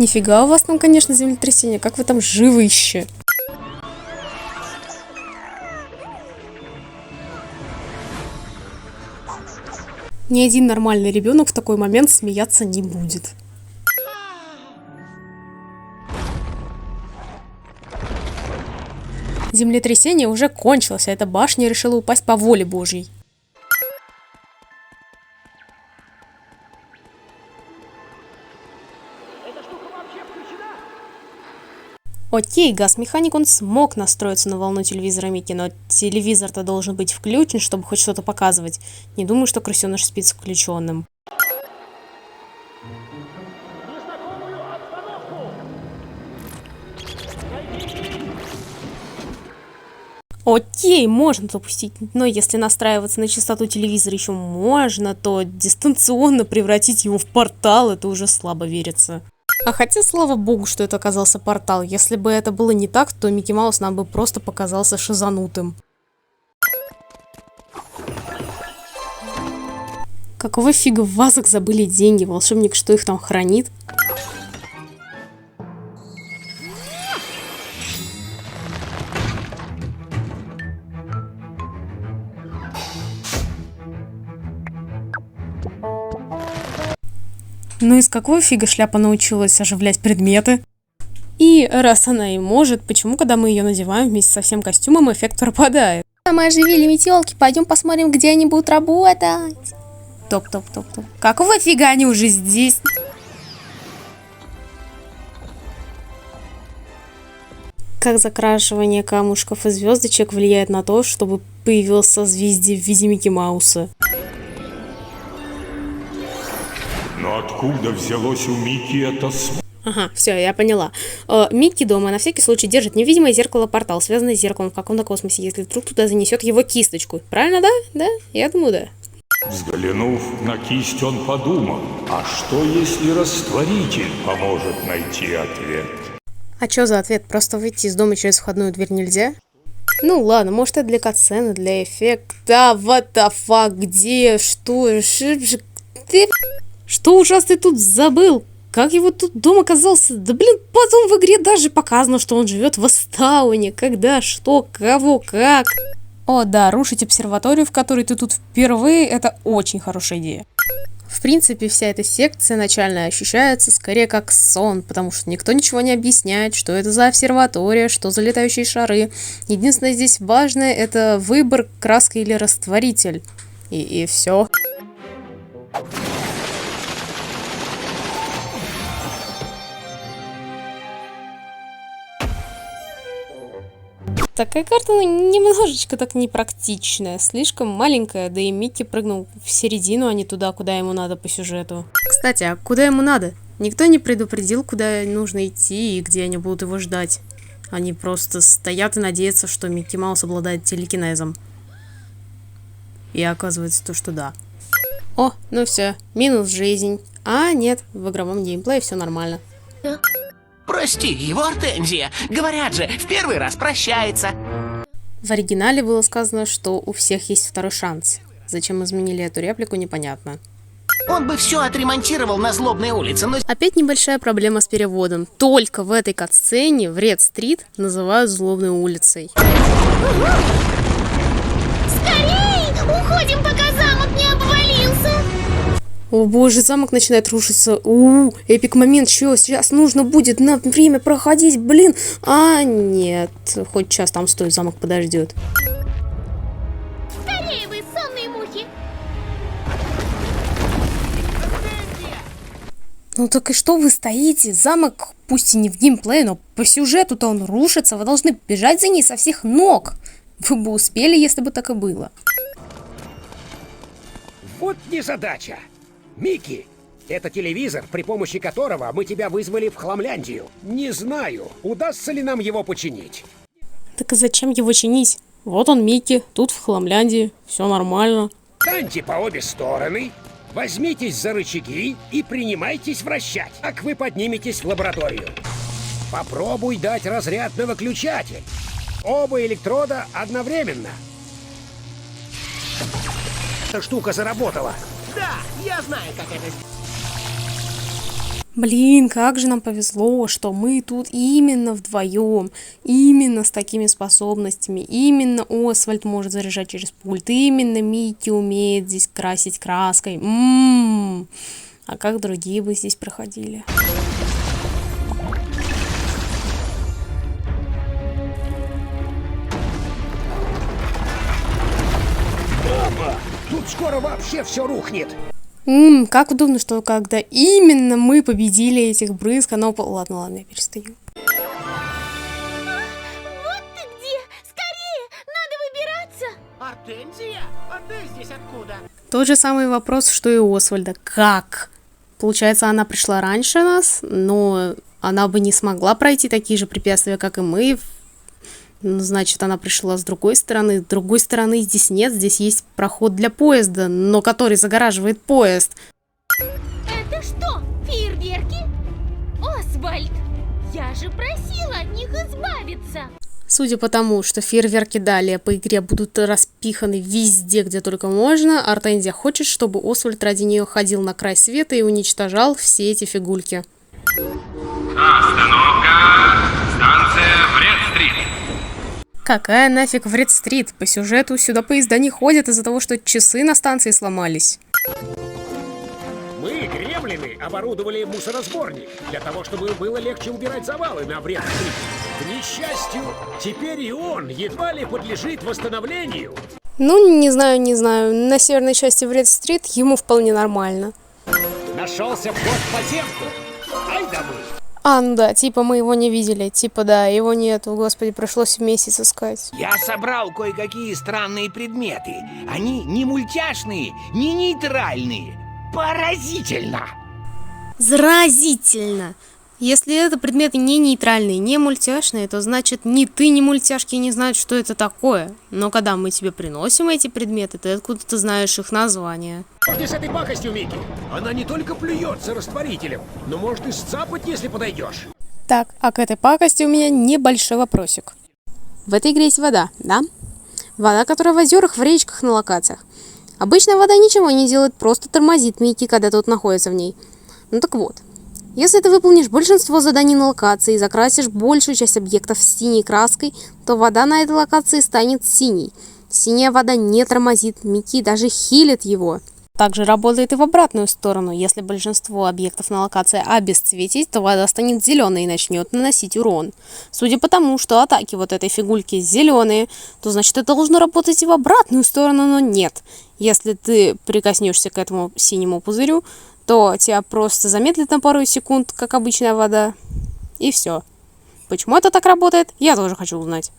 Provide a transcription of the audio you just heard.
Нифига у вас там, конечно, землетрясение. Как вы там живы еще? Ни один нормальный ребенок в такой момент смеяться не будет. Землетрясение уже кончилось, а эта башня решила упасть по воле Божьей. Окей, газ-механик, он смог настроиться на волну телевизора Микки, но телевизор-то должен быть включен, чтобы хоть что-то показывать. Не думаю, что крысеныш спит с включенным. Окей, можно допустить, но если настраиваться на частоту телевизора еще можно, то дистанционно превратить его в портал, это уже слабо верится. А хотя, слава богу, что это оказался портал. Если бы это было не так, то Микки Маус нам бы просто показался шизанутым. Какого фига в вазах забыли деньги? Волшебник что, их там хранит? Ну из какого фига шляпа научилась оживлять предметы? И раз она и может, почему, когда мы ее надеваем вместе со всем костюмом, эффект пропадает? Мы оживили метелки, пойдем посмотрим, где они будут работать. Топ-топ-топ-топ. Какого фига они уже здесь? Как закрашивание камушков и звездочек влияет на то, чтобы появилось созвездие в виде Микки Мауса? Но откуда взялось у Микки это Ага, все, я поняла. Микки дома на всякий случай держит невидимое зеркало-портал, связанное с зеркалом в каком-то космосе, если вдруг туда занесет его кисточку. Правильно, да? Да? Я думаю, да. Взглянув на кисть, он подумал, а что если растворитель поможет найти ответ? А чё за ответ? Просто выйти из дома через входную дверь нельзя? Ну ладно, может это для катсцены, для эффекта. What the fuck? Где? Что? Ты... Что ужасный тут забыл? Как его тут дом оказался? Да блин, потом в игре даже показано, что он живет в Астауне. Когда, что, кого, как. О да, рушить обсерваторию, в которой ты тут впервые, это очень хорошая идея. В принципе, вся эта секция начальная ощущается скорее как сон, потому что никто ничего не объясняет, что это за обсерватория, что за летающие шары. Единственное здесь важное — это выбор, краска или растворитель. И все. Такая карта, ну, немножечко так непрактичная, слишком маленькая, да и Микки прыгнул в середину, а не туда, куда ему надо по сюжету. Кстати, а куда ему надо? Никто не предупредил, куда нужно идти и где они будут его ждать. Они просто стоят и надеются, что Микки Маус обладает телекинезом. И оказывается то, что да. О, ну все, минус жизнь. А, нет, в игровом геймплее все нормально. Прости его, Артензия. Говорят же, в первый раз прощается. В оригинале было сказано, что у всех есть второй шанс. Зачем изменили эту реплику, непонятно. Он бы все отремонтировал на Злобной улице, но... Опять небольшая проблема с переводом. Только в этой катсцене в Ред-стрит называют Злобной улицей. Скорей! Уходим, пока замок не обвалился! О боже, замок начинает рушиться. Эпик момент, что сейчас нужно будет на время проходить, блин. А, нет, хоть час там стоит, замок подождет. Скорее вы, сонные мухи! Ну так и что вы стоите? Замок, пусть и не в геймплее, но по сюжету-то он рушится. Вы должны бежать за ней со всех ног. Вы бы успели, если бы так и было. Вот незадача. Микки, это телевизор, при помощи которого мы тебя вызвали в Хламляндию. Не знаю, удастся ли нам его починить. Так и зачем его чинить? Вот он, Микки, тут в Хламляндии, все нормально. Встаньте по обе стороны, возьмитесь за рычаги и принимайтесь вращать, как вы подниметесь в лабораторию. Попробуй дать разряд на выключатель. Оба электрода одновременно. Эта штука заработала. Да, я знаю, как это... Блин, как же нам повезло, что мы тут именно вдвоем, именно с такими способностями, именно Освальд может заряжать через пульт, именно Микки умеет здесь красить краской. А как другие бы здесь проходили? Опа! Тут скоро вообще все рухнет. Как удобно, что когда именно мы победили этих брызг, оно... Ладно, я перестаю. Вот ты где! Скорее! Надо выбираться! Артензия? А ты здесь откуда? Тот же самый вопрос, что и у Освальда. Как? Получается, она пришла раньше нас, но она бы не смогла пройти такие же препятствия, как и мы. Ну, значит, она пришла с другой стороны. С другой стороны здесь нет, здесь есть проход для поезда, но который загораживает поезд. Это что, фейерверки? Освальд! Я же просила от них избавиться! Судя по тому, что фейерверки далее по игре будут распиханы везде, где только можно, Артензия хочет, чтобы Освальд ради нее ходил на край света и уничтожал все эти фигульки. Остановка! Станция Вред-стрит. Какая нафиг Вред-стрит? По сюжету сюда поезда не ходят из-за того, что часы на станции сломались. Мы, гремлины, оборудовали мусоросборник для того, чтобы было легче убирать завалы на Вред-стрит. К несчастью, теперь и он едва ли подлежит восстановлению. Ну, не знаю. На северной части Вред-стрит ему вполне нормально. Нашелся вход в подземку. Ай да мы! Ну да, типа мы его не видели, типа да, его нету, господи, пришлось месяц искать. Я собрал кое-какие странные предметы. Они не мультяшные, не нейтральные. Поразительно! Заразительно! Если это предметы не нейтральные, не мультяшные, то значит ни ты, ни мультяшки не знают, что это такое. Но когда мы тебе приносим эти предметы, ты откуда-то знаешь их название. Что с этой пакостью, Микки? Она не только плюется растворителем, но может и сцапать, если подойдешь. Так, а к этой пакости у меня небольшой вопросик. В этой игре есть вода, да? Вода, которая в озерах, в речках, на локациях. Обычно вода ничего не делает, просто тормозит Микки, когда тот находится в ней. Ну так вот. Если ты выполнишь большинство заданий на локации и закрасишь большую часть объектов синей краской, то вода на этой локации станет синей. Синяя вода не тормозит Микки, даже хилит его. Также работает и в обратную сторону. Если большинство объектов на локации обесцветить, то вода станет зеленой и начнет наносить урон. Судя по тому, что атаки вот этой фигульки зеленые, то значит это должно работать и в обратную сторону, но нет. Если ты прикоснешься к этому синему пузырю, то тебя просто замедлит на пару секунд, как обычная вода, и все. Почему это так работает, я тоже хочу узнать.